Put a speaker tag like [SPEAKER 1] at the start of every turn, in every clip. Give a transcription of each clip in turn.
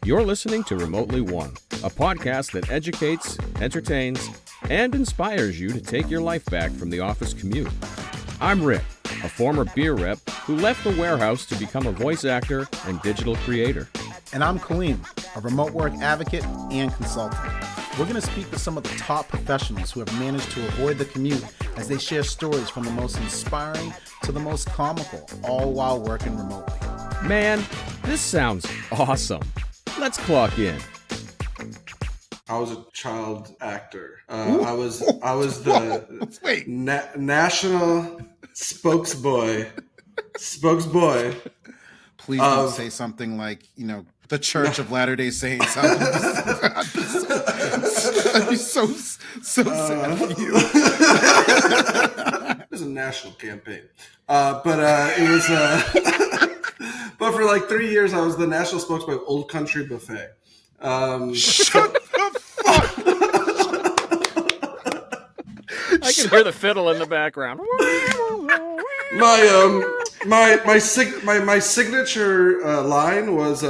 [SPEAKER 1] You're listening to Remotely One, a podcast that educates, entertains, and inspires you to take your life back from the office commute. I'm Rick, a former beer rep who left the warehouse to become a voice actor and digital creator.
[SPEAKER 2] And I'm Kaleem, a remote work advocate and consultant. We're going to speak with some of the top professionals who have managed to avoid the commute as they share stories from the most inspiring to the most comical, all while working remotely.
[SPEAKER 1] Man, this sounds awesome. Let's clock in.
[SPEAKER 3] I was a child actor. I was the national spokesboy.
[SPEAKER 2] Please don't say something like, the Church of Latter-day Saints. I'd be so sad for you.
[SPEAKER 3] It was a national campaign. It was... but for like 3 years, I was the national spokesman of Old Country Buffet.
[SPEAKER 4] Shut the fuck
[SPEAKER 1] I can hear the fiddle in the background.
[SPEAKER 3] My signature line was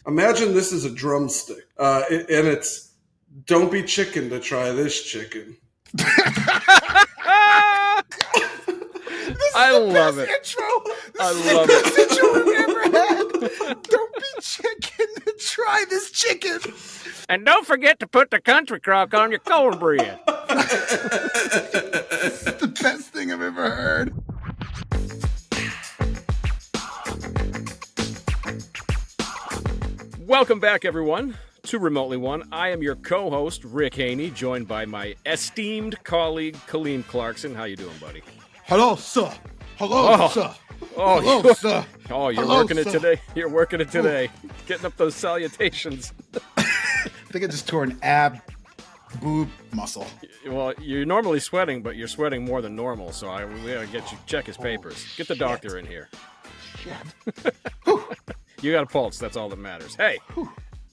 [SPEAKER 3] imagine this is a drumstick, and it's don't be chicken to try this chicken.
[SPEAKER 1] I love it.
[SPEAKER 4] Intro.
[SPEAKER 1] I love it.
[SPEAKER 4] Best intro we've ever had. Don't be chicken to try this chicken.
[SPEAKER 1] And don't forget to put the country crock on your cornbread.
[SPEAKER 4] It's the best thing I've ever heard.
[SPEAKER 1] Welcome back, everyone, to Remotely One. I am your co-host, Rick Haney, joined by my esteemed colleague, Kaleem Clarkson. How you doing, buddy?
[SPEAKER 4] Hello, sir. Hello, sir. Hello, sir.
[SPEAKER 1] Oh, you're
[SPEAKER 4] Hello,
[SPEAKER 1] working
[SPEAKER 4] sir.
[SPEAKER 1] it today. You're working it today. Getting up those salutations.
[SPEAKER 4] I think I just tore an ab boob muscle.
[SPEAKER 1] Well, you're normally sweating, but you're sweating more than normal, so we gotta get you check his papers. Get the doctor in here. You got a pulse. That's all that matters. Hey,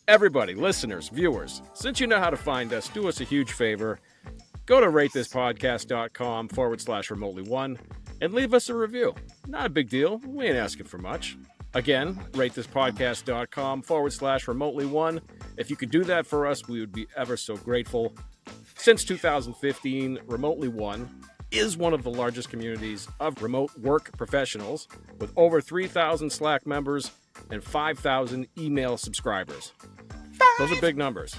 [SPEAKER 1] everybody, listeners, viewers, since you know how to find us, do us a huge favor. Go to ratethispodcast.com/remotely one and leave us a review. Not a big deal. We ain't asking for much. Again, ratethispodcast.com/remotely one. If you could do that for us, we would be ever so grateful. Since 2015, Remotely One is one of the largest communities of remote work professionals with over 3,000 Slack members and 5,000 email subscribers. Those are big numbers.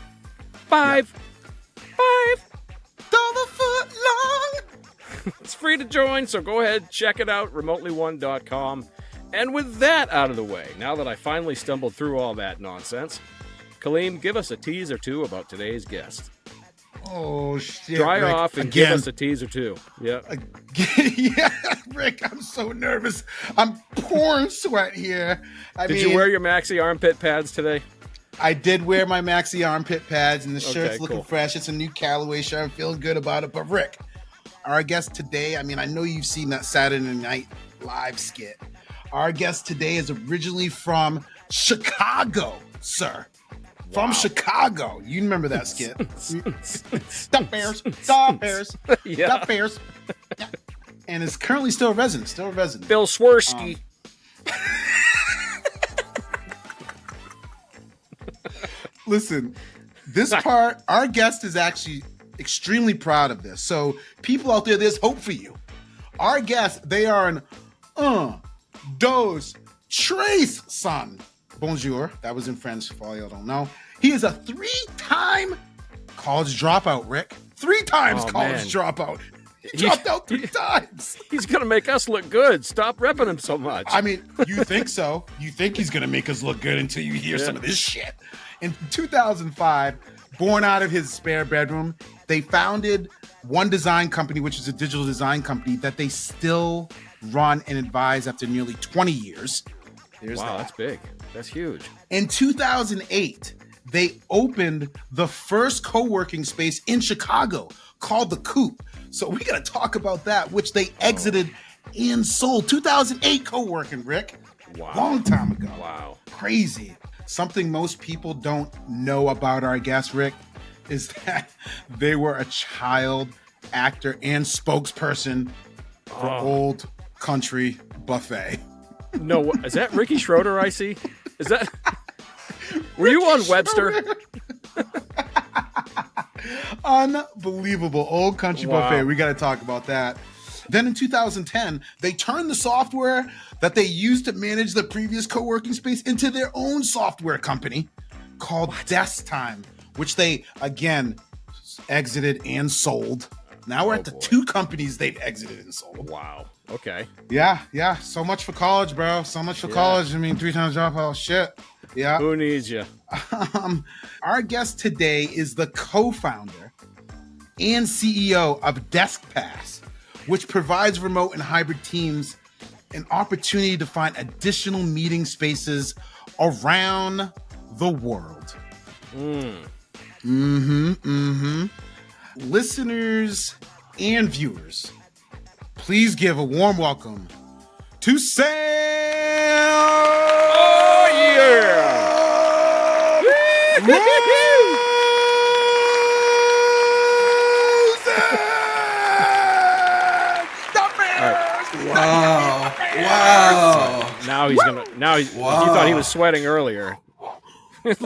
[SPEAKER 1] $5
[SPEAKER 4] foot long.
[SPEAKER 1] It's free to join, so go ahead, check it out, remotely1.com. And with that out of the way, now that I finally stumbled through all that nonsense, Kaleem, give us a tease or two about today's guest.
[SPEAKER 4] Oh, shit.
[SPEAKER 1] Dry
[SPEAKER 4] Rick,
[SPEAKER 1] off and
[SPEAKER 4] again.
[SPEAKER 1] give us a tease or two. Yeah.
[SPEAKER 4] Yeah, Rick, I'm so nervous. I'm pouring sweat here.
[SPEAKER 1] Did you wear your maxi armpit pads today?
[SPEAKER 4] I did wear my maxi armpit pads, and the shirt's
[SPEAKER 1] Okay,
[SPEAKER 4] looking
[SPEAKER 1] cool.
[SPEAKER 4] fresh. It's a new Callaway shirt. I'm feeling good about it. But Rick, our guest today, I know you've seen that Saturday Night Live skit. Our guest today is originally from Chicago, sir. From Chicago. You remember that skit. The Bears.
[SPEAKER 1] Yeah.
[SPEAKER 4] The Bears. Yeah. And is currently still a resident.
[SPEAKER 1] Bill Swirsky.
[SPEAKER 4] Listen, this part, our guest is actually extremely proud of this. So people out there, there's hope for you. Our guests, they are an dos, tres son. Bonjour. That was in French for all y'all don't know. He is a 3-time college dropout, Rick. 3 times college dropout. He dropped out 3 times.
[SPEAKER 1] He's going to make us look good. Stop repping him so much.
[SPEAKER 4] You think so. You think he's going to make us look good until you hear some of this shit. In 2005, born out of his spare bedroom, they founded One Design Company, which is a digital design company that they still run and advise after nearly 20 years.
[SPEAKER 1] Wow, that's big. That's huge.
[SPEAKER 4] In 2008, they opened the first co-working space in Chicago called The Coop. So we got to talk about that, which they exited and sold. 2008 co-working, Rick.
[SPEAKER 1] Wow.
[SPEAKER 4] Long time ago.
[SPEAKER 1] Wow.
[SPEAKER 4] Crazy. Something most people don't know about our guest, Rick, is that they were a child actor and spokesperson for Old Country Buffet.
[SPEAKER 1] No, is that Ricky Schroeder I see? Is that? Were you on Webster?
[SPEAKER 4] Unbelievable. Old Country
[SPEAKER 1] Wow.
[SPEAKER 4] Buffet. We got to talk about that. Then in 2010, they turned the software that they used to manage the previous co-working space into their own software company called DeskTime, which they, again, exited and sold. Now we're at the
[SPEAKER 1] boy.
[SPEAKER 4] 2 companies they've exited and sold.
[SPEAKER 1] Wow. Okay.
[SPEAKER 4] Yeah. So much for college, bro. So much for college. I mean, 3 times dropout. Shit. Yeah.
[SPEAKER 1] Who needs you?
[SPEAKER 4] Our guest today is the co-founder and CEO of Deskpass, which provides remote and hybrid teams an opportunity to find additional meeting spaces around the world. Listeners and viewers, please give a warm welcome to Sam.
[SPEAKER 1] Oh yeah!
[SPEAKER 3] Wow.
[SPEAKER 1] Now he's gonna. Now if you thought he was sweating earlier.
[SPEAKER 3] That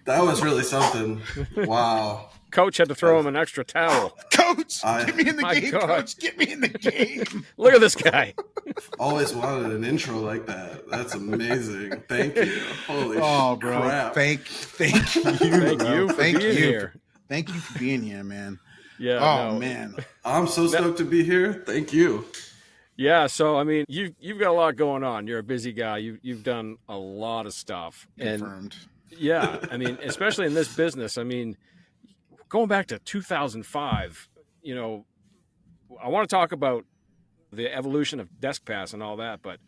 [SPEAKER 3] was really something. Wow.
[SPEAKER 1] Coach had to throw him an extra towel.
[SPEAKER 4] Coach, get me in the game.
[SPEAKER 1] God.
[SPEAKER 4] Coach, get me in the game.
[SPEAKER 1] Look at this guy.
[SPEAKER 3] Always wanted an intro like that. That's amazing. Thank you. Holy
[SPEAKER 4] bro.
[SPEAKER 3] crap.
[SPEAKER 4] Thank you.
[SPEAKER 1] Thank you for being here.
[SPEAKER 4] Thank you for being here, man.
[SPEAKER 1] Yeah.
[SPEAKER 4] Man.
[SPEAKER 3] I'm so stoked to be here. Thank you.
[SPEAKER 1] Yeah. So I mean, you've got a lot going on. You're a busy guy. You've done a lot of stuff.
[SPEAKER 4] Confirmed.
[SPEAKER 1] And yeah, I mean, especially in this business. I mean, going back to 2005, I want to talk about the evolution of Deskpass and all that, but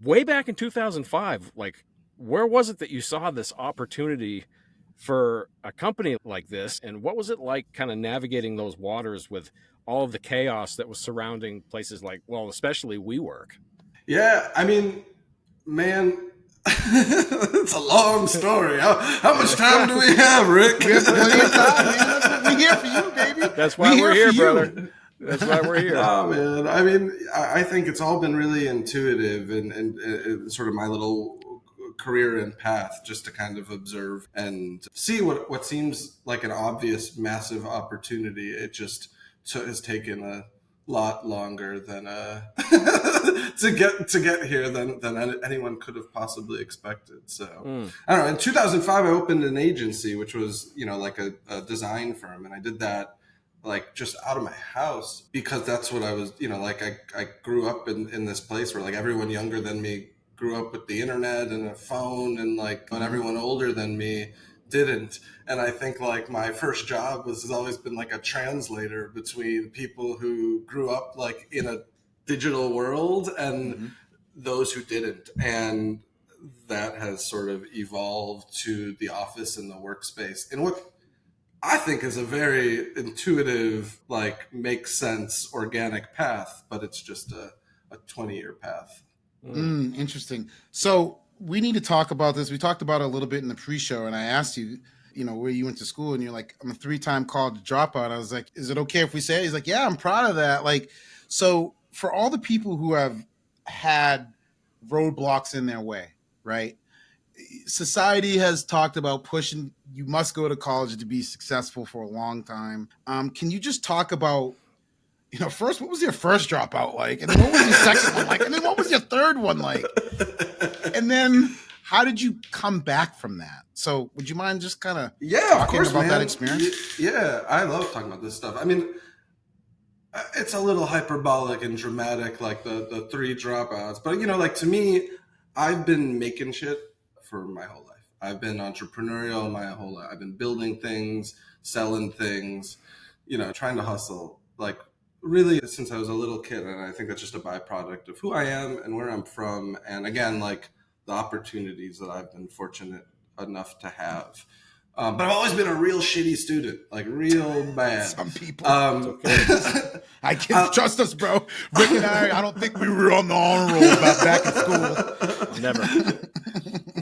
[SPEAKER 1] way back in 2005, like, where was it that you saw this opportunity for a company like this? And what was it like kind of navigating those waters with all of the chaos that was surrounding places like, well, especially WeWork?
[SPEAKER 3] Yeah, I mean, man, it's a long story. How much time do we have, Rick?
[SPEAKER 4] We have plenty of time, man. That's what we're here for you, baby.
[SPEAKER 1] That's why we're here,
[SPEAKER 4] for you.
[SPEAKER 1] brother. That's why we're here.
[SPEAKER 3] Oh, man. I mean, I think it's all been really intuitive and sort of my little career and path, just to kind of observe and see what seems like an obvious, massive opportunity. It just has taken a lot longer than to get here than anyone could have possibly expected. So I don't know. In 2005, I opened an agency, which was like a design firm, and I did that like just out of my house because that's what I was. I grew up in this place where like everyone younger than me grew up with the internet and a phone, and like when everyone older than me didn't. And I think like my first job has always been like a translator between people who grew up like in a digital world and those who didn't. And that has sort of evolved to the office and the workspace in what I think is a very intuitive, like makes sense, organic path, but it's just a 20-year path.
[SPEAKER 4] Interesting. So we need to talk about this. We talked about it a little bit in the pre-show, and I asked you, where you went to school, and you're like, I'm a 3-time college dropout. I was like, is it okay if we say it? He's like, yeah, I'm proud of that. Like, so for all the people who have had roadblocks in their way, right? Society has talked about pushing, you must go to college to be successful for a long time. Can you just talk about, first, what was your first dropout like? And then what was your second one like? And then what was your third one like? And then how did you come back from that? So would you mind just kind of talking about that experience?
[SPEAKER 3] Yeah, I love talking about this stuff. I mean, it's a little hyperbolic and dramatic, like the 3 dropouts. But, like to me, I've been making shit for my whole life. I've been entrepreneurial my whole life. I've been building things, selling things, trying to hustle, like really since I was a little kid. And I think that's just a byproduct of who I am and where I'm from. And again, like the opportunities that I've been fortunate enough to have. But I've always been a real shitty student, like real bad.
[SPEAKER 4] Some people. I can't trust us, bro. Rick and I don't think we were on the honor roll back in school.
[SPEAKER 1] Never.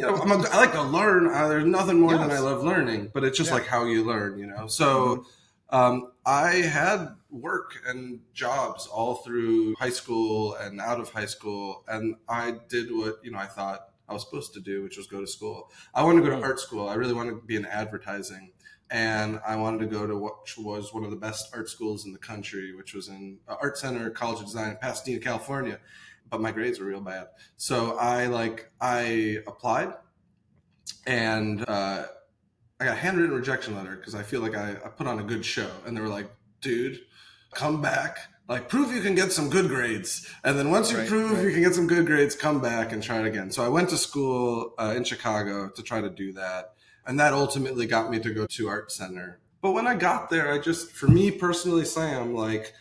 [SPEAKER 3] I like to learn. There's nothing more than I love learning, but it's just like how you learn, So I had work and jobs all through high school and out of high school, and I did what I thought I was supposed to do, which was go to school. I wanted to go to art school. I really wanted to be in advertising. And I wanted to go to what was one of the best art schools in the country, which was in Art Center College of Design in Pasadena, California. But my grades were real bad. So I applied, and I got a handwritten rejection letter because I feel like I put on a good show. And they were like, dude, come back. Like, prove you can get some good grades. And then once you prove you can get some good grades, come back and try it again. So I went to school in Chicago to try to do that. And that ultimately got me to go to Art Center. But when I got there, for me personally, Sam, like,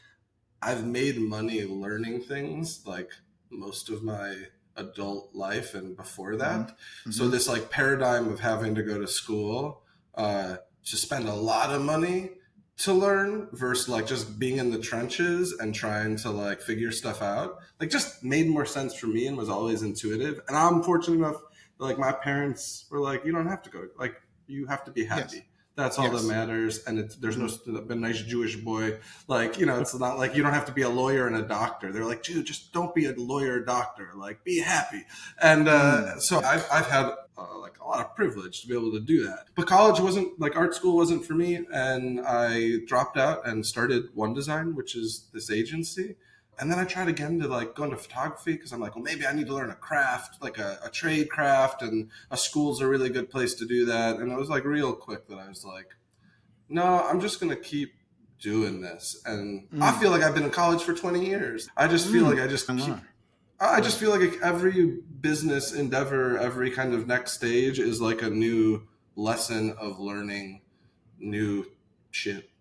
[SPEAKER 3] I've made money learning things like most of my adult life and before that. Mm-hmm. So this like paradigm of having to go to school to spend a lot of money to learn versus like just being in the trenches and trying to like figure stuff out, like just made more sense for me and was always intuitive. And I'm fortunate enough that like my parents were like, you don't have to go, like you have to be happy. Yes. That's all that matters. And there's no a nice Jewish boy. Like, you know, it's not like you don't have to be a lawyer and a doctor. They're like, dude, just don't be a lawyer or doctor. Like, be happy. And so I've had like a lot of privilege to be able to do that. But college wasn't, like art school wasn't for me. And I dropped out and started One Design, which is this agency. And then I tried again to like go into photography because I'm like, well, maybe I need to learn a craft, like a trade craft, and a school's a really good place to do that. And it was like real quick that I was like, no, I'm just going to keep doing this. And I feel like I've been in college for 20 years. I just feel like I just feel like every business endeavor, every kind of next stage is like a new lesson of learning new shit.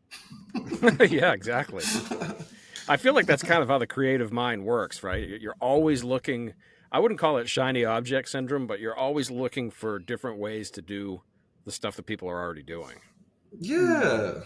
[SPEAKER 1] Yeah, exactly. I feel like that's kind of how the creative mind works, right? You're always looking, I wouldn't call it shiny object syndrome, but you're always looking for different ways to do the stuff that people are already doing.
[SPEAKER 3] Yeah.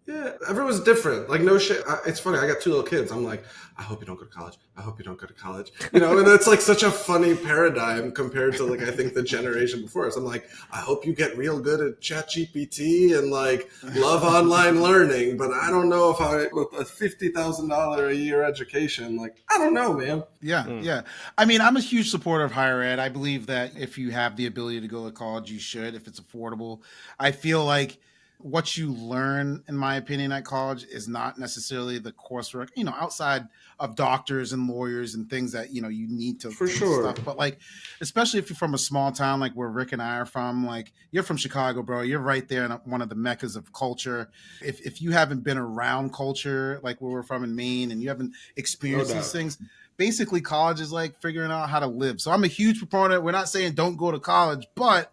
[SPEAKER 3] Yeah, everyone's different. Like, no shit. It's funny. I got 2 little kids. I'm like, I hope you don't go to college. I hope you don't go to college. You know, and that's like such a funny paradigm compared to like, I think the generation before us. I'm like, I hope you get real good at ChatGPT and like love online learning. But I don't know if with a $50,000 a year education, like, I don't know, man.
[SPEAKER 4] Yeah. I mean, I'm a huge supporter of higher ed. I believe that if you have the ability to go to college, you should, if it's affordable. I feel like what you learn, in my opinion, at college is not necessarily the coursework, you know, outside of doctors and lawyers and things that, you know, you need to
[SPEAKER 3] for sure.
[SPEAKER 4] Stuff. But like, especially if you're from a small town, like where Rick and I are from, like you're from Chicago, bro, you're right there in one of the meccas of culture. If you haven't been around culture, like where we're from in Maine, and you haven't experienced these things, basically college is like figuring out how to live. So I'm a huge proponent. We're not saying don't go to college, but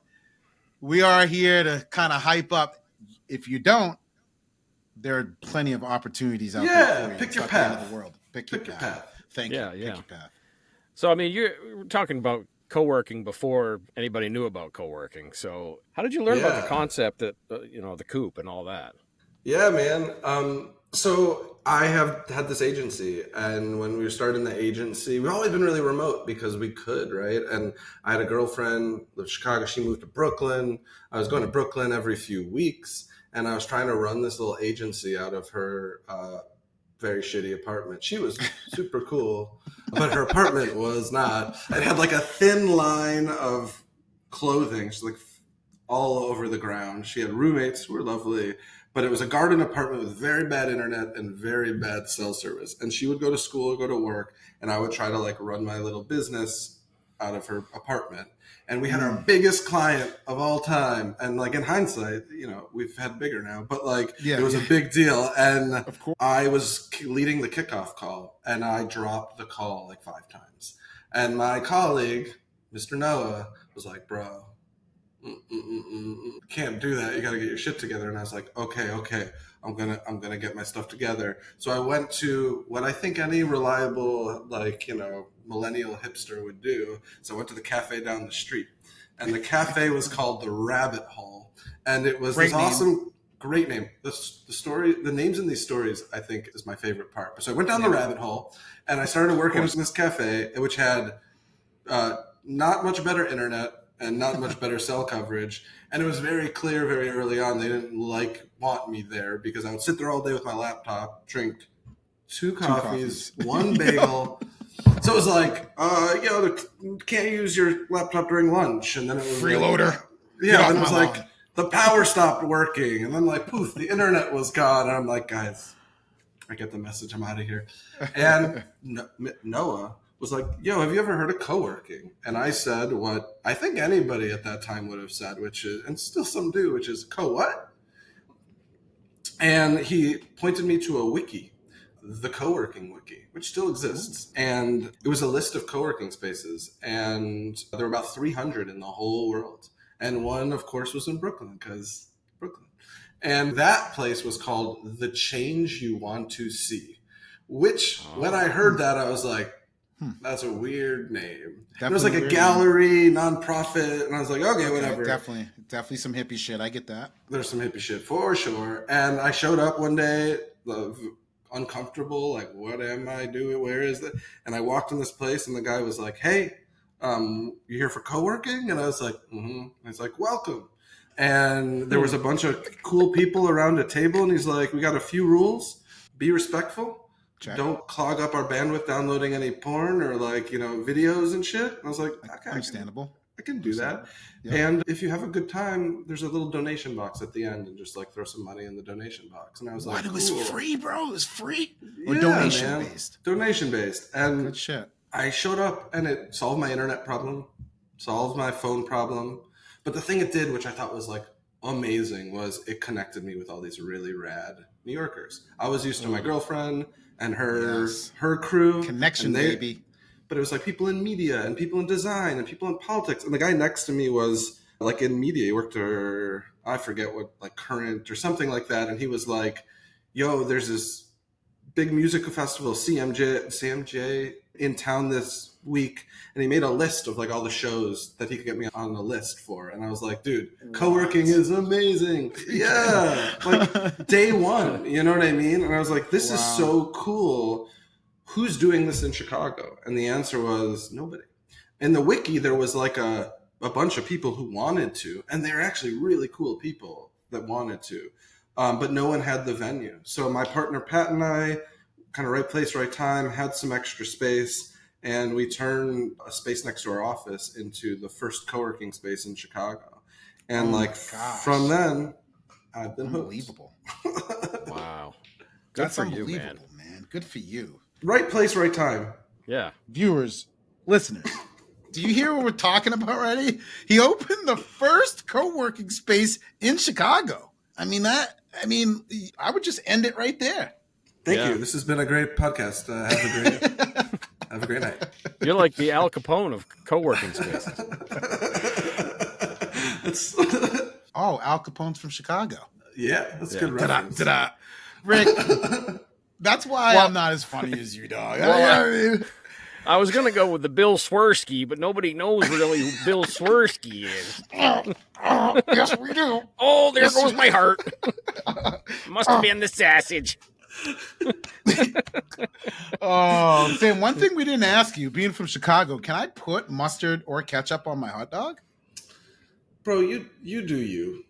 [SPEAKER 4] we are here to kind of hype up. If you don't, there are plenty of opportunities out there for you.
[SPEAKER 3] Pick your path.
[SPEAKER 4] The world. Pick your path. Thank you. Pick your path.
[SPEAKER 1] So, I mean, you were talking about co-working before anybody knew about co-working. So how did you learn about the concept that, you know, the coop and all that?
[SPEAKER 3] Yeah, man. So I have had this agency, and when we were starting the agency, we've always been really remote because we could, right? And I had a girlfriend, lived in Chicago. She moved to Brooklyn. I was going to Brooklyn every few weeks, and I was trying to run this little agency out of her very shitty apartment. She was super cool, but her apartment was not. It had like a thin line of clothing. She's like all over the ground. She had roommates who were lovely, but it was a garden apartment with very bad internet and very bad cell service. And she would go to school, go to work, and I would try to like run my little business out of her apartment. And we had our biggest client of all time. And like in hindsight, you know, we've had bigger now, but like it was a big deal. And I was leading the kickoff call, and I dropped the call like 5 times. And my colleague, Mr. Noah, was like, bro, can't do that. You got to get your shit together. And I was like, okay. I'm gonna get my stuff together. So I went to what I think any reliable, like, you know, millennial hipster would do. So I went to the cafe down the street, and the cafe was called the Rabbit Hole, and it was great name. The names in these stories, I think, is my favorite part. So I went down the rabbit hole, and I started working in this cafe, which had not much better internet and not much better cell coverage. And it was very clear very early on they didn't want me there because I would sit there all day with my laptop, drink 2 coffees, 1 bagel, So it was like, can't use your laptop during lunch. And then it was
[SPEAKER 4] Freeloader.
[SPEAKER 3] Like, then it was like, the power stopped working. And then like, poof, the internet was gone. And I'm like, guys, I get the message. I'm out of here. And Noah was like, yo, have you ever heard of coworking? And I said what I think anybody at that time would have said, which is, and still some do, which is, what? And he pointed me to a wiki, the Coworking wiki, which still exists. And it was a list of coworking spaces. And there were about 300 in the whole world. And one, of course, was in Brooklyn, because Brooklyn. And that place was called The Change You Want to See, which when I heard that, I was like, that's a weird name. Definitely it was like a gallery, nonprofit. And I was like, okay, whatever.
[SPEAKER 4] Definitely some hippie shit. I get that.
[SPEAKER 3] There's some hippie shit for sure. And I showed up one day, uncomfortable, like, what am I doing? Where is it? And I walked in this place and the guy was like, hey, you here for coworking? And I was like, mm-hmm. He's like, welcome. And there was a bunch of cool people around a table. And he's like, we got a few rules. Be respectful. Check. Don't clog up our bandwidth downloading any porn or like, videos and shit. And I was like, okay.
[SPEAKER 4] Understandable.
[SPEAKER 3] I can do that. Yep. And if you have a good time, there's a little donation box at the end and just like throw some money in the donation box. And I was like,
[SPEAKER 4] it was free, bro. It was free. Or
[SPEAKER 3] yeah,
[SPEAKER 4] donation based.
[SPEAKER 3] Donation based. And
[SPEAKER 4] good shit.
[SPEAKER 3] I showed up and it solved my internet problem, solved my phone problem. But the thing it did, which I thought was like amazing, was it connected me with all these really rad New Yorkers. I was used to my girlfriend and her crew.
[SPEAKER 4] Connection, baby.
[SPEAKER 3] But it was like people in media and people in design and people in politics. And the guy next to me was like in media. He worked for, I forget what, like Current or something like that. And he was like, yo, there's this big music festival, CMJ in town this week. And he made a list of like all the shows that he could get me on the list for. And I was like, dude, coworking is amazing. Yeah. Like day one, you know what I mean? And I was like, this is so cool. Who's doing this in Chicago? And the answer was nobody. In the wiki, there was like a bunch of people who wanted to, and they're actually really cool people that wanted to, but no one had the venue. So my partner, Pat, and I, kind of right place, right time, had some extra space, and we turned a space next to our office into the first co-working space in Chicago. And from then, I've been
[SPEAKER 4] unbelievable.
[SPEAKER 1] Wow. Good
[SPEAKER 4] That's
[SPEAKER 1] for you,
[SPEAKER 4] unbelievable, man. Good for you.
[SPEAKER 3] Right place, right time.
[SPEAKER 1] Yeah.
[SPEAKER 4] Viewers, listeners, do you hear what we're talking about already? He opened the first co-working space in Chicago. I I would just end it right there.
[SPEAKER 3] Thank you. This has been a great podcast. Have a great night.
[SPEAKER 1] You're like the Al Capone of co-working spaces.
[SPEAKER 4] Al Capone's from Chicago.
[SPEAKER 3] Yeah, that's a good reference.
[SPEAKER 4] Rick, that's why I'm not as funny as you, dog.
[SPEAKER 1] I was going to go with the Bill Swirsky, but nobody knows really who Bill Swirsky is.
[SPEAKER 4] Yes, we do.
[SPEAKER 1] Oh, there goes my heart. Must have been the sausage.
[SPEAKER 4] Sam, one thing we didn't ask you, being from Chicago, can I put mustard or ketchup on my hot dog?
[SPEAKER 3] Bro, you do you.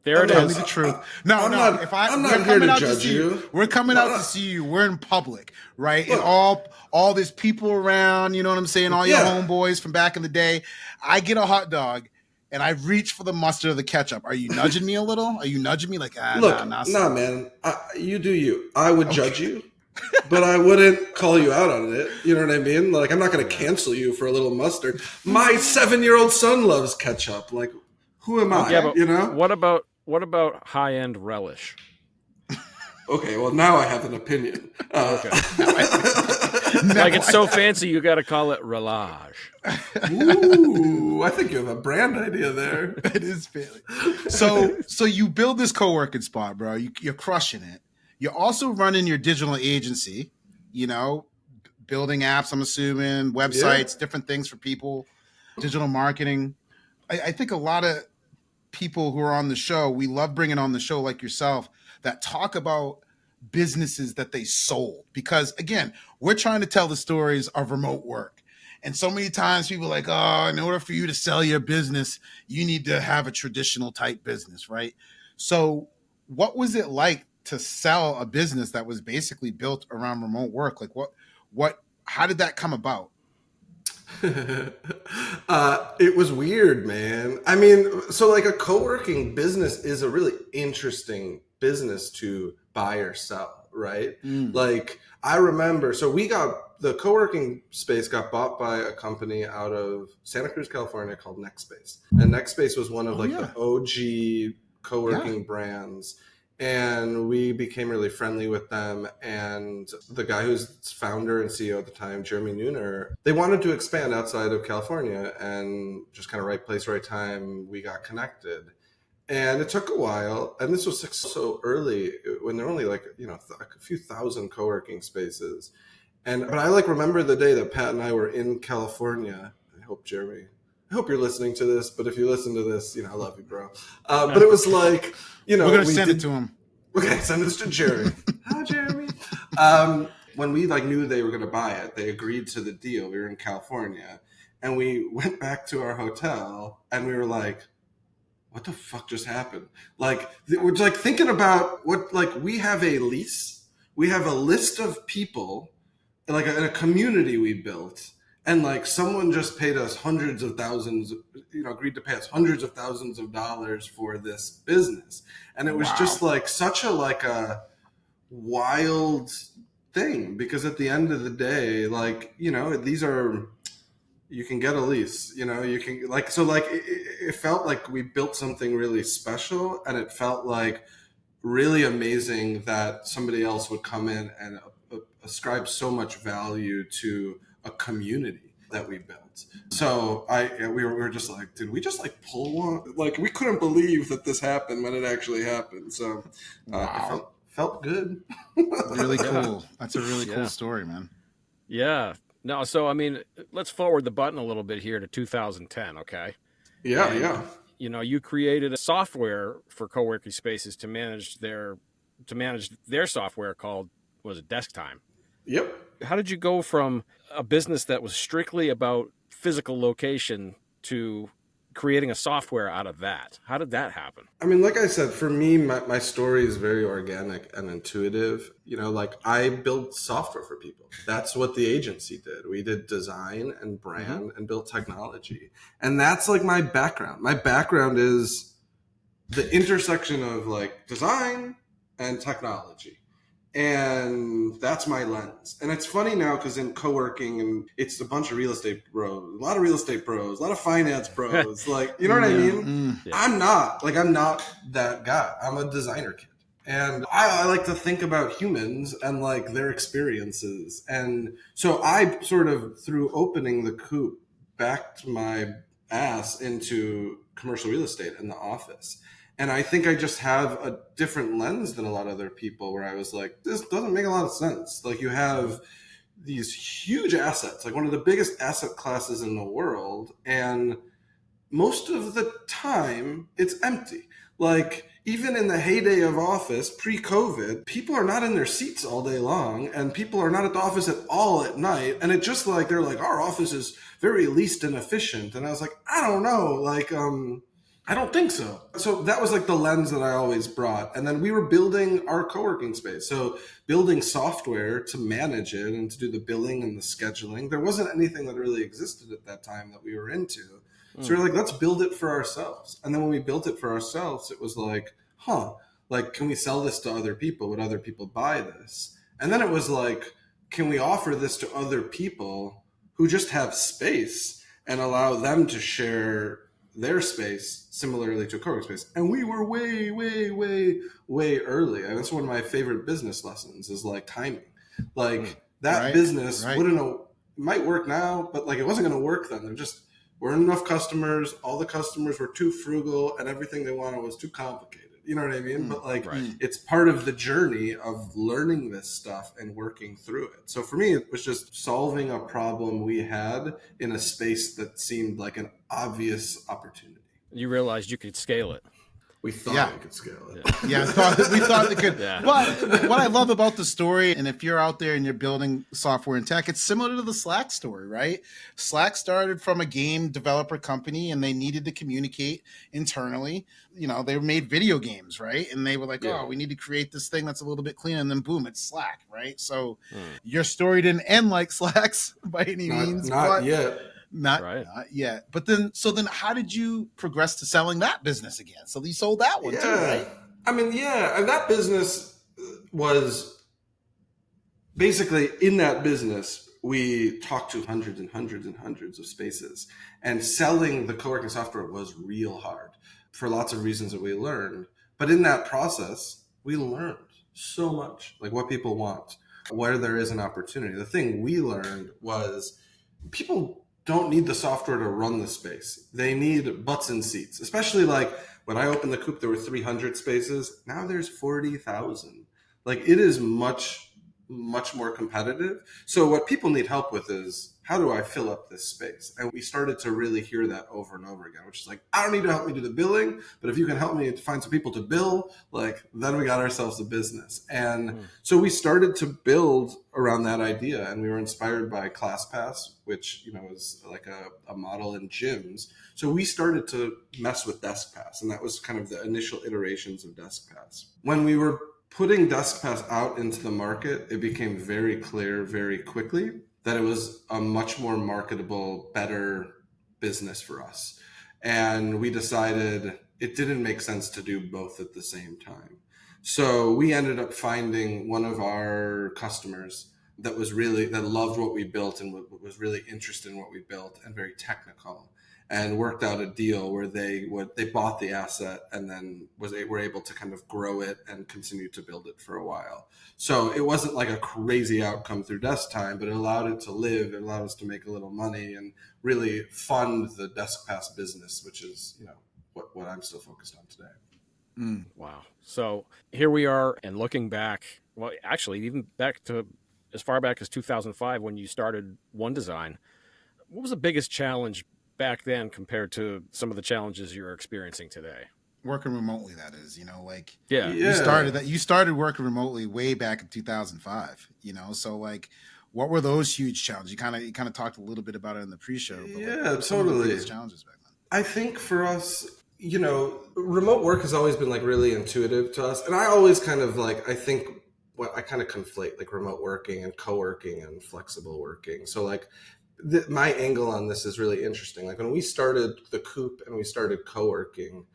[SPEAKER 1] There it is.
[SPEAKER 4] Tell me the truth. I'm not
[SPEAKER 3] here to judge you.
[SPEAKER 4] We're coming out to see you. We're in public, right? Look, and all these people around, you know what I'm saying? All your homeboys from back in the day. I get a hot dog and I reach for the mustard or the ketchup. Are you nudging me a little? Are you nudging me like,
[SPEAKER 3] nah, man. You do you. I would judge you, but I wouldn't call you out on it. You know what I mean? Like, I'm not going to cancel you for a little mustard. My 7-year-old son loves ketchup. Like, who am I?
[SPEAKER 1] Yeah, but
[SPEAKER 3] you know?
[SPEAKER 1] What about high-end relish?
[SPEAKER 3] Okay, well, now I have an opinion.
[SPEAKER 1] Okay. Like it's so fancy, you got to call it relage.
[SPEAKER 3] Ooh, I think you have a brand idea there.
[SPEAKER 4] It is fancy. So you build this co-working spot, bro. You're crushing it. You're also running your digital agency, building apps, I'm assuming, websites, different things for people, digital marketing. I think a lot of people who are on the show, we love bringing on the show like yourself that talk about businesses that they sold. Because again, we're trying to tell the stories of remote work. And so many times people are like, in order for you to sell your business, you need to have a traditional type business, right? So what was it like to sell a business that was basically built around remote work? Like what How did that come about?
[SPEAKER 3] It was weird, man. I mean, so like a co-working business is a really interesting business to buy or sell, right? Like I remember, so the co-working space got bought by a company out of Santa Cruz, California called NextSpace. And NextSpace was one of the OG co-working brands. And we became really friendly with them. And the guy who's founder and CEO at the time, Jeremy Nooner, they wanted to expand outside of California, and just kind of right place, right time, we got connected. And it took a while. And this was so early when there were only a few thousand co-working spaces. But I remember the day that Pat and I were in California. I hope you're listening to this, but if you listen to this, I love you, bro. But it was like,
[SPEAKER 4] we're going to send it to him.
[SPEAKER 3] Okay, send this to Jeremy. Hi, Jeremy. When we knew they were going to buy it, they agreed to the deal. We were in California, and we went back to our hotel, and we were like, what the fuck just happened? We're thinking about we have a lease. We have a list of people, in a community we built. And someone just paid us hundreds of thousands, agreed to pay us hundreds of thousands of dollars for this business. And it was just such a wild thing, because at the end of the day, these are, you can get a lease, you can it felt like we built something really special, and it felt really amazing that somebody else would come in and ascribe so much value to a community that we built. So we were just did we just pull one? We couldn't believe that this happened when it actually happened. So it felt good.
[SPEAKER 4] Really cool. That's a really cool story, man.
[SPEAKER 1] Yeah. No, so I mean, let's forward the button a little bit here to 2010, okay?
[SPEAKER 3] Yeah.
[SPEAKER 1] You created a software for co-working spaces to manage their software called, was it DeskTime?
[SPEAKER 3] Yep.
[SPEAKER 1] How did you go from a business that was strictly about physical location to creating a software out of that? How did that happen?
[SPEAKER 3] I mean, like I said, for me, my story is very organic and intuitive. I build software for people. That's what the agency did. We did design and brand and built technology. And that's my background. My background is the intersection of design and technology. And that's my lens. And it's funny now because in co-working, and it's a bunch of real estate bros, a lot of finance bros, you know what I mean? Yeah. I'm not that guy. I'm a designer kid. And I like to think about humans and their experiences. And so I sort of, through opening the coop, backed my ass into commercial real estate in the office. And I think I just have a different lens than a lot of other people, where I was this doesn't make a lot of sense. You have these huge assets, one of the biggest asset classes in the world. And most of the time it's empty. Even in the heyday of office, pre-COVID, people are not in their seats all day long, and people are not at the office at all at night. And it just they're our office is very least and efficient. And I was I don't know, I don't think so. So that was the lens that I always brought. And then we were building our co-working space. So building software to manage it and to do the billing and the scheduling. There wasn't anything that really existed at that time that we were into. So we were let's build it for ourselves. And then when we built it for ourselves, it was can we sell this to other people? Would other people buy this? And then it was can we offer this to other people who just have space and allow them to share their space similarly to a co-working space? And we were way, way, way, way early. And that's one of my favorite business lessons is timing. Business wouldn't know, might work now, but it wasn't going to work then. There just weren't enough customers. All the customers were too frugal, and everything they wanted was too complicated. You know what I mean? But it's part of the journey of learning this stuff and working through it. So for me, it was just solving a problem we had in a space that seemed like an obvious opportunity.
[SPEAKER 1] You realized you could scale it.
[SPEAKER 3] We thought
[SPEAKER 4] Yeah.
[SPEAKER 3] we could scale it.
[SPEAKER 4] Yeah, we thought it could.
[SPEAKER 1] Yeah.
[SPEAKER 4] But what I love about the story, and if you're out there and you're building software and tech, it's similar to the Slack story, right? Slack started from a game developer company and they needed to communicate internally. You know, they made video games, right? And they were like,
[SPEAKER 3] Yeah.
[SPEAKER 4] oh, we need to create this thing that's a little bit cleaner. And then boom, it's Slack, right? So your story didn't end like Slack's by any means.
[SPEAKER 3] Not
[SPEAKER 4] but
[SPEAKER 3] yet.
[SPEAKER 4] Not yet. But then how did you progress to selling that business again? So you sold that one too, right?
[SPEAKER 3] I mean, and that business was basically, in that business, we talked to hundreds and hundreds and hundreds of spaces, and selling the co-working software was real hard for lots of reasons that we learned. But in that process, we learned so much, like what people want, where there is an opportunity. The thing we learned was people don't need the software to run the space. They need butts and seats, especially like when I opened the Coop, there were 300 spaces. Now there's 40,000. Like, it is much, much more competitive. So what people need help with is, how do I fill up this space? And we started to really hear that over and over again, which is like, I don't need to help me do the billing, but if you can help me to find some people to bill, like, then we got ourselves a business. And so we started to build around that idea, and we were inspired by ClassPass, which, you know, is like a model in gyms. So we started to mess with Deskpass, and that was kind of the initial iterations of Deskpass. When we were putting Deskpass out into the market, it became very clear very quickly that it was a much more marketable, better business for us. And we decided it didn't make sense to do both at the same time. So we ended up finding one of our customers that loved what we built and was really interested in what we built and very technical, and worked out a deal where they bought the asset and then were able to kind of grow it and continue to build it for a while. So it wasn't like a crazy outcome through DeskTime, but it allowed it to live. It allowed us to make a little money and really fund the Deskpass business, which is, you know, what I'm still focused on today.
[SPEAKER 1] Wow. So here we are, and looking back, well, actually, even back to as far back as 2005 when you started One Design, what was the biggest challenge back then compared to some of the challenges you're experiencing today?
[SPEAKER 4] Working remotely, that is, you know, like
[SPEAKER 1] Yeah.
[SPEAKER 4] you started working remotely way back in 2005, you know, so like, what were those huge challenges? You kind of talked a little bit about it in the pre-show. But
[SPEAKER 3] Yeah, totally.
[SPEAKER 4] Biggest challenges back then.
[SPEAKER 3] I think for us, you know, remote work has always been like really intuitive to us. And I always kind of like, I think I kind of conflate like remote working and co-working and flexible working. So like my angle on this is really interesting. Like when we started the Coop and we started co-working,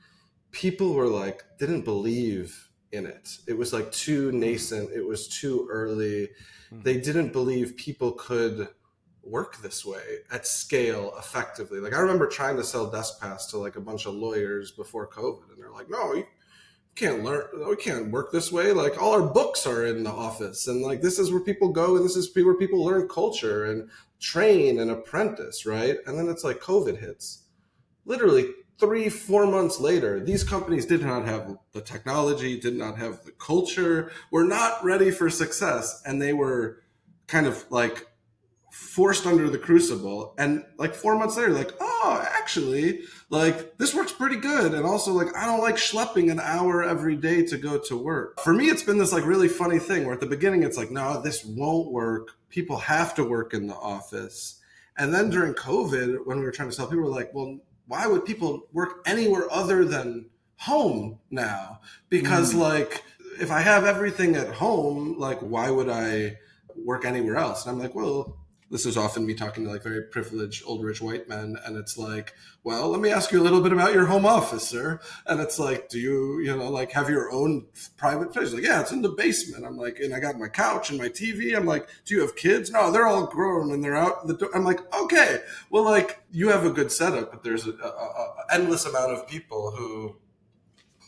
[SPEAKER 3] people were like, didn't believe in it. It was like too nascent. It was too early. They didn't believe people could work this way at scale effectively. Like I remember trying to sell Deskpass to like a bunch of lawyers before COVID, and they're like, no, you can't we can't work this way. Like all our books are in the office, and like this is where people go, and this is where people learn culture and train and apprentice, right? And then it's like COVID hits. Literally 3-4 months later, these companies did not have the technology, did not have the culture, were not ready for success, and they were kind of like forced under the crucible. And like 4 months later, like, oh, actually, like this works pretty good. And also like, I don't like schlepping an hour every day to go to work. For me, it's been this like really funny thing where at the beginning, it's like, no, this won't work. People have to work in the office. And then during COVID, when we were trying to sell, people were like, well, why would people work anywhere other than home now? Because like, if I have everything at home, like, why would I work anywhere else? And I'm like, well, this is often me talking to like very privileged old rich white men, and it's like, well, let me ask you a little bit about your home office, sir. And it's like, do you know, like have your own private place? Like, yeah, it's in the basement. I'm like, and I got my couch and my TV. I'm like, do you have kids? No, they're all grown and they're out the door. I'm like, okay, well, like you have a good setup, but there's a endless amount of people who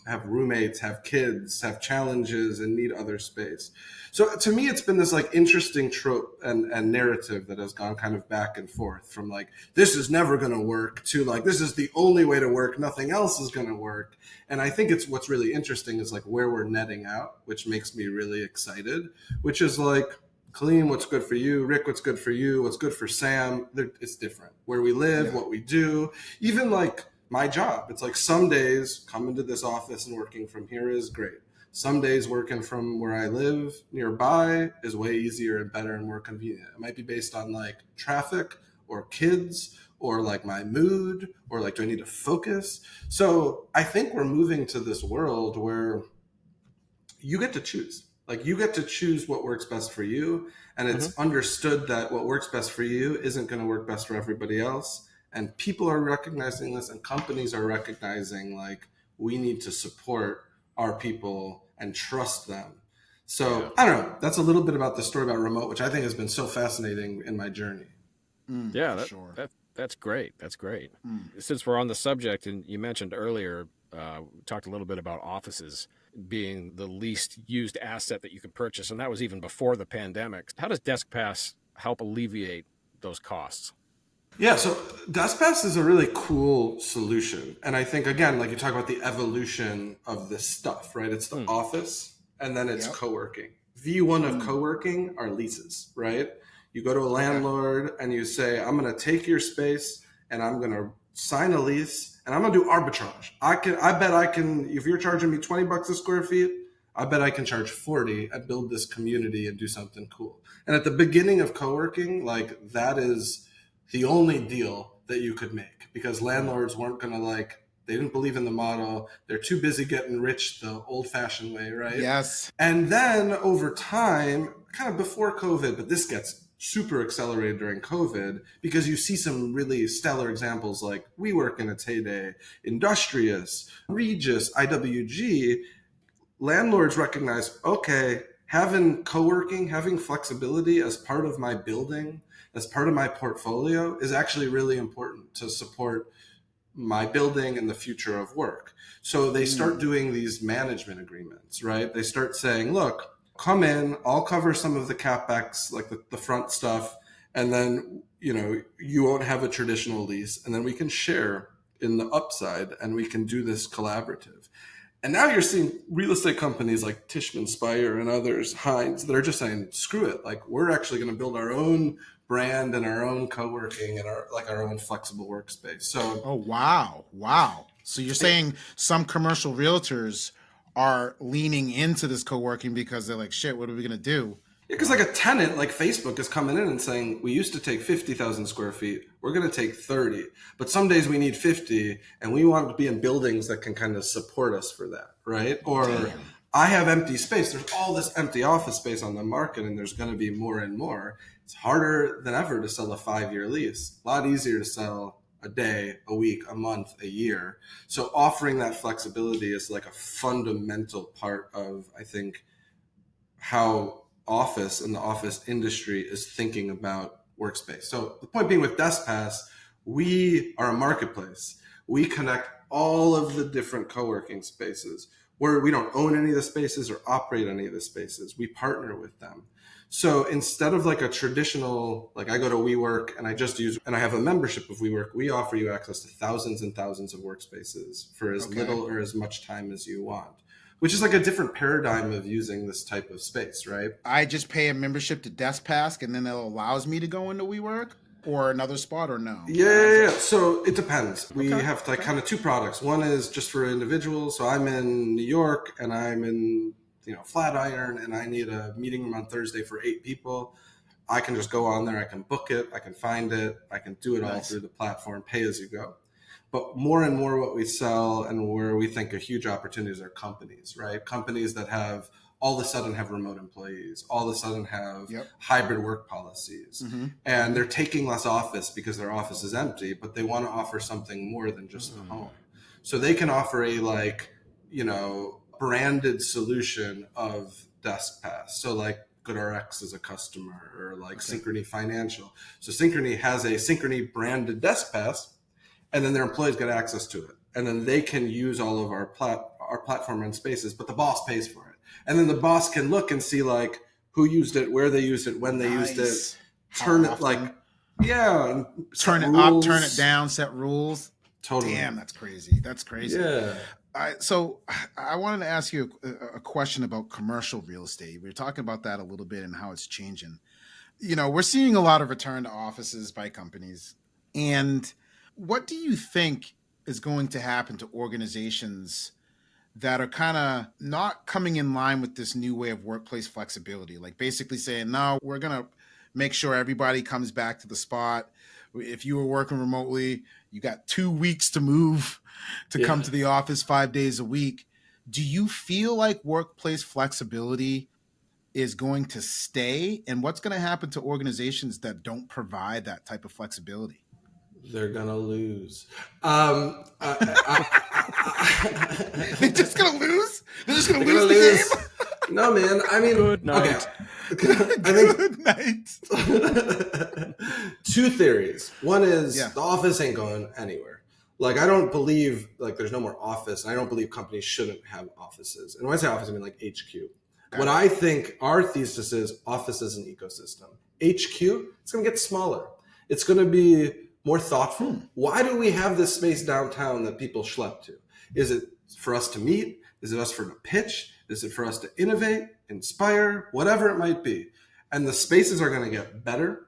[SPEAKER 3] have roommates, have kids, have challenges, and need other space. So to me, it's been this like interesting trope and narrative that has gone kind of back and forth from like, this is never going to work to like, this is the only way to work. Nothing else is going to work. And I think it's what's really interesting is like where we're netting out, which makes me really excited, which is like, Kaleem, what's good for you? Rick, what's good for you? What's good for Sam? It's different. Where we live, what we do, even like my job. It's like some days coming to this office and working from here is great. Some days working from where I live nearby is way easier and better and more convenient. It might be based on like traffic or kids or like my mood or like, do I need to focus? So I think we're moving to this world where you get to choose. Like you get to choose what works best for you. And it's understood that what works best for you isn't going to work best for everybody else. And people are recognizing this and companies are recognizing like we need to support our people and trust them. So I don't know. That's a little bit about the story about remote, which I think has been so fascinating in my journey.
[SPEAKER 1] That's great. That's great. Since we're on the subject, and you mentioned earlier, we talked a little bit about offices being the least used asset that you could purchase, and that was even before the pandemic. How does Deskpass help alleviate those costs?
[SPEAKER 3] Yeah, so Deskpass is a really cool solution. And I think, again, like you talk about the evolution of this stuff, right? It's the office and then it's co-working. V1 of co-working are leases, right? You go to a landlord and you say, I'm going to take your space and I'm going to sign a lease and I'm going to do arbitrage. I bet I can, if you're charging me $20 a square feet, I bet I can charge 40 and build this community and do something cool. And at the beginning of co-working, like that is the only deal that you could make because landlords weren't going to like, they didn't believe in the model. They're too busy getting rich the old fashioned way, right?
[SPEAKER 4] Yes.
[SPEAKER 3] And then over time, kind of before COVID, but this gets super accelerated during COVID because you see some really stellar examples like WeWork in its heyday, Industrious, Regus, IWG. Landlords recognize, okay, having co-working, having flexibility as part of my building, as part of my portfolio is actually really important to support my building and the future of work. So they start doing these management agreements, right? They start saying, look, come in, I'll cover some of the CapEx, like the front stuff, and then, you won't have a traditional lease, and then we can share in the upside and we can do this collaborative. And now you're seeing real estate companies like Tishman Speyer and others, Hines, that are just saying, screw it. Like we're actually going to build our own brand and our own co-working and our own flexible workspace. So,
[SPEAKER 4] oh, wow. So you're saying some commercial realtors are leaning into this co-working because they're like, shit, what are we going to do?
[SPEAKER 3] Because like a tenant like Facebook is coming in and saying, we used to take 50,000 square feet. We're going to take 30. But some days we need 50 and we want to be in buildings that can kind of support us for that, right? Or I have empty space. There's all this empty office space on the market and there's going to be more and more. It's harder than ever to sell a 5-year lease. A lot easier to sell a day, a week, a month, a year. So offering that flexibility is like a fundamental part of, I think, how office and the office industry is thinking about workspace. So the point being with Deskpass, we are a marketplace. We connect all of the different co-working spaces where we don't own any of the spaces or operate any of the spaces. We partner with them. So instead of like a traditional, like I go to WeWork and I have a membership of WeWork, we offer you access to thousands and thousands of workspaces for as little or as much time as you want, which is like a different paradigm of using this type of space, right?
[SPEAKER 4] I just pay a membership to Deskpass and then it allows me to go into WeWork or another spot or no?
[SPEAKER 3] Yeah. So it depends. We have like kind of two products. One is just for individuals. So I'm in New York and I'm in Flatiron and I need a meeting room on Thursday for 8 people. I can just go on there. I can book it. I can find it. I can do it all through the platform, pay as you go. But more and more what we sell and where we think are huge opportunities are companies, right? Companies that have all of a sudden have remote employees, all of a sudden have hybrid work policies. And they're taking less office because their office is empty, but they want to offer something more than just the home. So they can offer a branded solution of Deskpass. So like GoodRx is a customer or like Synchrony Financial. So Synchrony has a Synchrony branded Deskpass and then their employees get access to it. And then they can use all of our platform and spaces, but the boss pays for it. And then the boss can look and see like who used it, where they used it, when they used it, turn it like,
[SPEAKER 4] turn it up, turn it down, set rules.
[SPEAKER 3] Totally.
[SPEAKER 4] Damn, that's crazy. That's crazy.
[SPEAKER 3] Yeah.
[SPEAKER 4] So I wanted to ask you a question about commercial real estate. We were talking about that a little bit and how it's changing. We're seeing a lot of return to offices by companies. And what do you think is going to happen to organizations that are kind of not coming in line with this new way of workplace flexibility? Like basically saying, no, we're going to make sure everybody comes back to the spot. If you were working remotely, you got 2 weeks to move to come to the office 5 days a week. Do you feel like workplace flexibility is going to stay? And what's going to happen to organizations that don't provide that type of flexibility?
[SPEAKER 3] They're gonna lose.
[SPEAKER 4] They're just gonna lose? They're just gonna lose the game?
[SPEAKER 3] No, man. I mean,
[SPEAKER 1] good night.
[SPEAKER 3] Okay. I think
[SPEAKER 4] Good night.
[SPEAKER 3] two theories. One is the office ain't going anywhere. Like, I don't believe like there's no more office, and I don't believe companies shouldn't have offices. And when I say office, I mean like HQ. Okay. What I think our thesis is, office is an ecosystem. HQ, it's gonna get smaller. It's gonna be more thoughtful. Why do we have this space downtown that people schlep to? Is it for us to meet? Is it us for to pitch? Is it for us to innovate, inspire, whatever it might be? And the spaces are going to get better.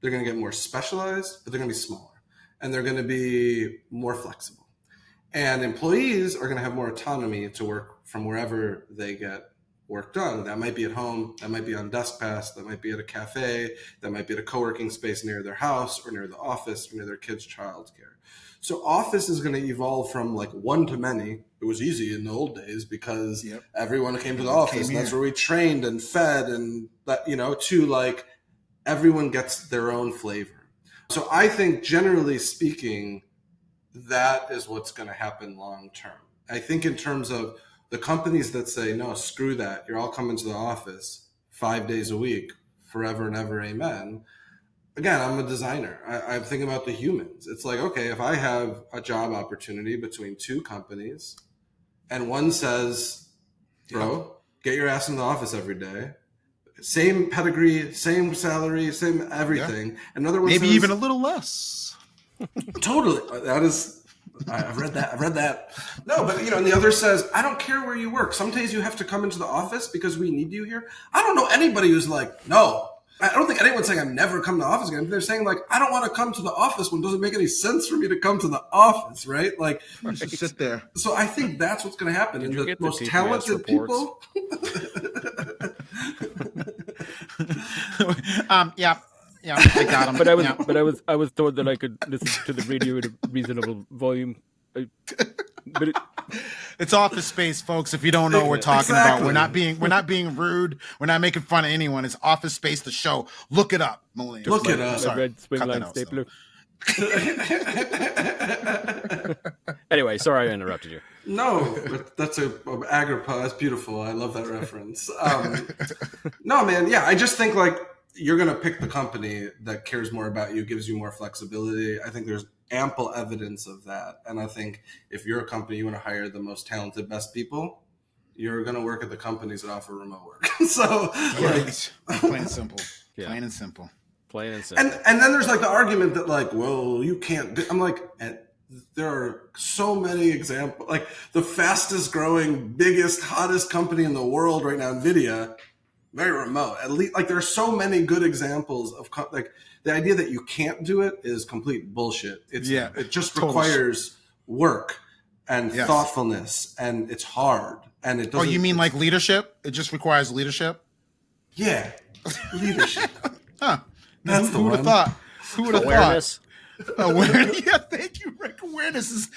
[SPEAKER 3] They're going to get more specialized, but they're going to be smaller. And they're going to be more flexible. And employees are going to have more autonomy to work from wherever they get work done. That might be at home, that might be on Deskpass, that might be at a cafe, that might be at a co-working space near their house or near the office or near their kids' childcare. So office is going to evolve from like one to many. It was easy in the old days because everyone came to the office. That's where we trained and fed and that, to like everyone gets their own flavor. So I think generally speaking, that is what's going to happen long term. I think in terms of the companies that say, no, screw that, you're all coming to the office 5 days a week, forever and ever, amen. Again, I'm a designer. I'm thinking about the humans. It's like, okay, if I have a job opportunity between two companies and one says, bro, get your ass in the office every day, same pedigree, same salary, same everything. Another one
[SPEAKER 4] maybe
[SPEAKER 3] says,
[SPEAKER 4] even a little less.
[SPEAKER 3] Totally. That is... I've read that. No, but and the other says, I don't care where you work. Some days you have to come into the office because we need you here. I don't know anybody who's like, no. I don't think anyone's saying I'm never coming to the office again. They're saying like, I don't want to come to the office when it doesn't make any sense for me to come to the office, right? Like,
[SPEAKER 4] you should sit there.
[SPEAKER 3] So I think that's what's going to happen. And the most talented people.
[SPEAKER 4] Yeah, I got him.
[SPEAKER 1] But I was told that I could listen to the radio at a reasonable volume.
[SPEAKER 4] It's Office Space, folks. If you don't know what we're talking about, we're not being rude. We're not making fun of anyone. It's Office Space, the show. Look it up, Millennials.
[SPEAKER 3] Look it up.
[SPEAKER 1] Red Swingline stapler. Anyway, sorry I interrupted you.
[SPEAKER 3] No, but that's Agrippa. That's beautiful. I love that reference. No, man. Yeah, I just think like you're going to pick the company that cares more about you, gives you more flexibility. I think there's ample evidence of that. And I think if you're a company, you want to hire the most talented, best people, you're going to work at the companies that offer remote work. So
[SPEAKER 4] plain and simple.
[SPEAKER 1] Yeah.
[SPEAKER 4] Plain and simple.
[SPEAKER 1] Plain and simple.
[SPEAKER 3] And then there's like the argument that like, well, you can't do, I'm like, there are so many examples, like the fastest growing, biggest, hottest company in the world right now, NVIDIA, very remote. At least, like, there are so many good examples of like the idea that you can't do it is complete bullshit. It just requires work and thoughtfulness, and it's hard. And it doesn't.
[SPEAKER 4] Oh, you mean like leadership? It just requires leadership.
[SPEAKER 3] Yeah, leadership.
[SPEAKER 4] Huh?
[SPEAKER 3] That's
[SPEAKER 4] Who would have thought? Who would have
[SPEAKER 1] Awareness.
[SPEAKER 4] thought? Awareness. Yeah, thank you, Rick. Awareness is.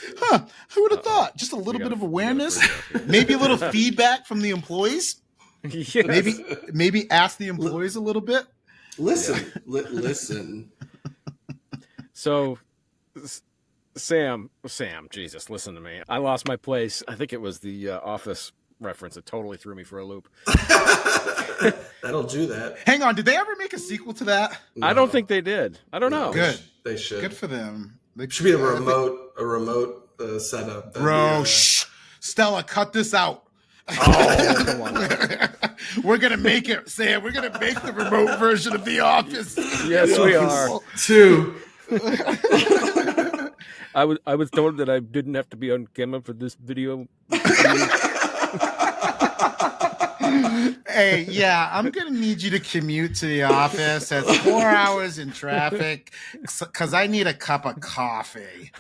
[SPEAKER 4] Who would have thought? Just a little bit of awareness, maybe a little feedback from the employees.
[SPEAKER 1] Yes.
[SPEAKER 4] Maybe ask the employees a little bit.
[SPEAKER 3] Listen, listen.
[SPEAKER 1] So, Sam, Jesus, listen to me. I lost my place. I think it was the Office reference. It totally threw me for a loop.
[SPEAKER 3] That'll do that.
[SPEAKER 4] Hang on, did they ever make a sequel to that?
[SPEAKER 3] No.
[SPEAKER 1] I don't think they did. I don't know.
[SPEAKER 4] Good.
[SPEAKER 3] They should.
[SPEAKER 4] Good for them. They
[SPEAKER 3] should be a remote setup.
[SPEAKER 4] Bro, shh. Stella, cut this out.
[SPEAKER 1] Oh, come on.
[SPEAKER 4] We're gonna make it, Sam. We're gonna make the remote version of The Office.
[SPEAKER 1] Yes, we are.
[SPEAKER 3] 2.
[SPEAKER 1] I was told that I didn't have to be on camera for this video.
[SPEAKER 4] Hey, yeah, I'm gonna need you to commute to the office. That's 4 hours in traffic because I need a cup of coffee.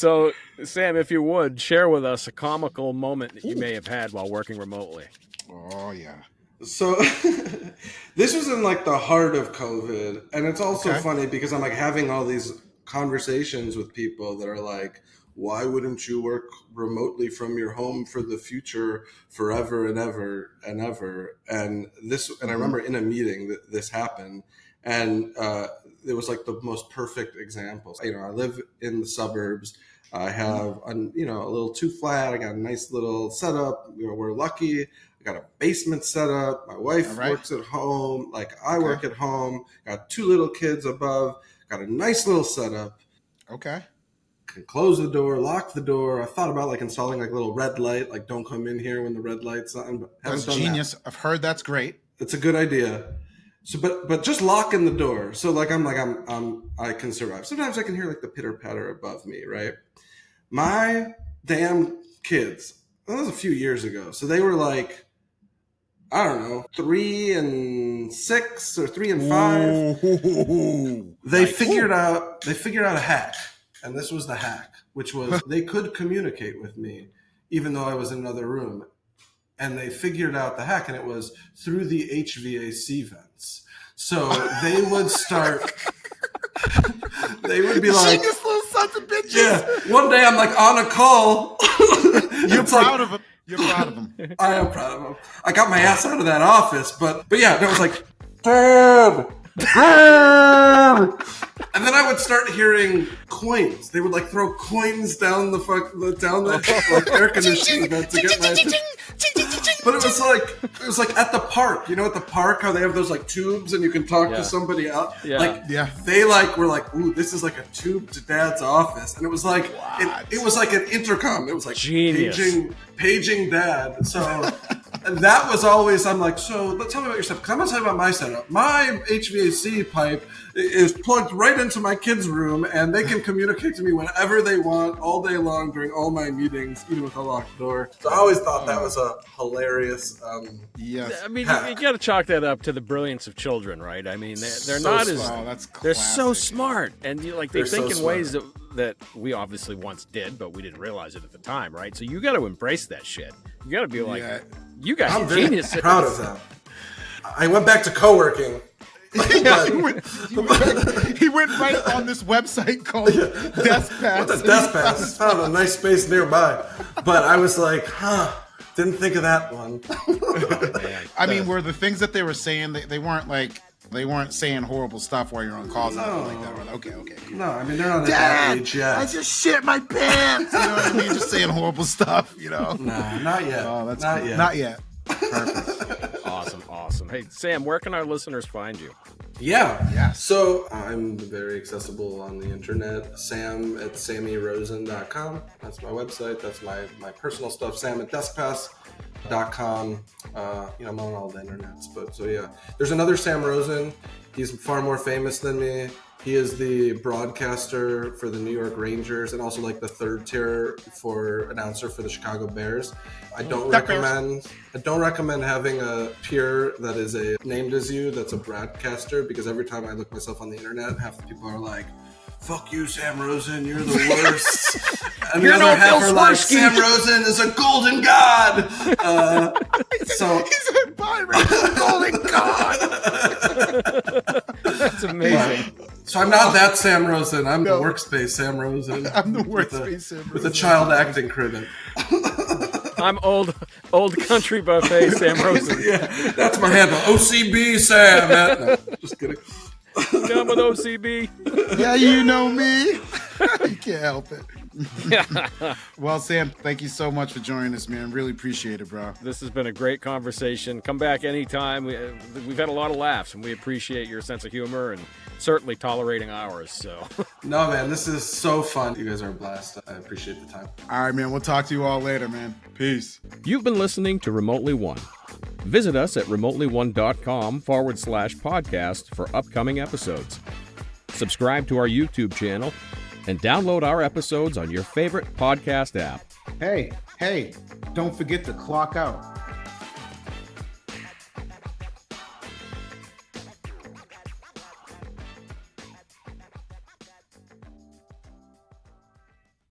[SPEAKER 1] So, Sam, if you would, share with us a comical moment that you may have had while working remotely.
[SPEAKER 4] Oh, yeah.
[SPEAKER 3] So this was in like the heart of COVID. And it's also funny because I'm like having all these conversations with people that are like, why wouldn't you work remotely from your home for the future forever and ever and ever? And I remember in a meeting that this happened, and it was like the most perfect example. You know, I live in the suburbs. I have a little 2 flat. I got a nice little setup. You know, we're lucky. I got a basement set up. My wife works at home. Like I work at home. Got 2 little kids above. Got a nice little setup.
[SPEAKER 4] Okay.
[SPEAKER 3] Can close the door, lock the door. I thought about like installing like a little red light, like don't come in here when the red light's on. But
[SPEAKER 4] that's genius. That. I've heard that's great.
[SPEAKER 3] It's a good idea. So, but just locking the door. So like I can survive. Sometimes I can hear like the pitter patter above me, right? My damn kids. That was a few years ago. So they were like, I don't know, 3 and 6 or 3 and 5. They figured out a hack. And this was the hack, which was they could communicate with me even though I was in another room. And they figured out the hack, and it was through the HVAC vents. So they would start, they would be like,
[SPEAKER 4] genius little sons of bitches.
[SPEAKER 3] Yeah. One day I'm like on a call.
[SPEAKER 4] You're proud of them. You're proud of them.
[SPEAKER 3] I am proud of them. I got my ass out of that office, but yeah, it was like, Dad! And then I would start hearing coins. They would like throw coins down the air conditioning vent to get my attention. But it was like at the park. You know, at the park how they have those like tubes and you can talk to somebody out.
[SPEAKER 1] Yeah.
[SPEAKER 3] They like were like, ooh, this is like a tube to Dad's office, and it was like it was like an intercom. It was like paging Dad. So. And that was always, I'm like, so tell me about your setup. Because I'm going to tell you about my setup. My HVAC pipe is plugged right into my kids' room, and they can communicate to me whenever they want, all day long, during all my meetings, even with a locked door. So I always thought that was a hilarious
[SPEAKER 4] yes.
[SPEAKER 1] I mean, you got to chalk that up to the brilliance of children, right? I mean, they're
[SPEAKER 3] so
[SPEAKER 1] not
[SPEAKER 3] smart.
[SPEAKER 1] as... They're so smart. And they think in ways that we obviously once did, but we didn't realize it at the time, right? So you got to embrace that shit. You got to be like... Yeah. You guys are geniuses.
[SPEAKER 3] I'm proud of that. I went back to coworking.
[SPEAKER 4] He went right on this website called Deskpass.
[SPEAKER 3] What's a Deskpass? Found a nice space nearby. But I was like, didn't think of that one.
[SPEAKER 4] I mean, were the things that they were saying, they weren't saying horrible stuff while you're on calls and like that. Right? Okay. Cool.
[SPEAKER 3] No, I mean, they're not at that age yet.
[SPEAKER 4] I just shit my pants. You know what I mean? Just saying horrible stuff, you know?
[SPEAKER 3] No, not yet.
[SPEAKER 4] Oh, that's
[SPEAKER 3] not
[SPEAKER 4] cool.
[SPEAKER 3] yet.
[SPEAKER 4] Not yet. Perfect.
[SPEAKER 1] Awesome. Hey, Sam, where can our listeners find you?
[SPEAKER 3] Yeah. So I'm very accessible on the internet. Sam at sammyrosen.com. That's my website. That's my personal stuff. Sam at Deskpass.com. I'm on all the internets. But so yeah, there's another Sam Rosen. He's far more famous than me. He is the broadcaster for the New York Rangers and also like the third tier for announcer for the Chicago Bears. I don't recommend having a peer that is named as you that's a broadcaster, because every time I look myself on the internet, half the people are like, fuck you, Sam Rosen, you're the worst. And the other half are like, Sam Rosen is a golden god.
[SPEAKER 4] He's a pirate, a golden god.
[SPEAKER 1] That's amazing.
[SPEAKER 3] So I'm not that Sam Rosen. I'm the workspace Sam Rosen.
[SPEAKER 4] I'm the workspace Sam Rosen.
[SPEAKER 3] With a child acting credit.
[SPEAKER 1] I'm old country buffet Sam Rosen.
[SPEAKER 3] Yeah, that's my handle. OCB Sam. No, just kidding.
[SPEAKER 1] Come with OCB.
[SPEAKER 4] Yeah, you know me. You can't help it. Well, Sam, thank you so much for joining us, man. Really appreciate it, bro.
[SPEAKER 1] This has been a great conversation. Come back anytime. We've had a lot of laughs, and we appreciate your sense of humor and certainly tolerating ours. So,
[SPEAKER 3] no, man, this is so fun. You guys are a blast. I appreciate the time.
[SPEAKER 4] All right, man. We'll talk to you all later, man. Peace.
[SPEAKER 1] You've been listening to Remotely One. Visit us at remotelyone.com/podcast for upcoming episodes. Subscribe to our YouTube channel and download our episodes on your favorite podcast app.
[SPEAKER 2] Hey, don't forget to clock out.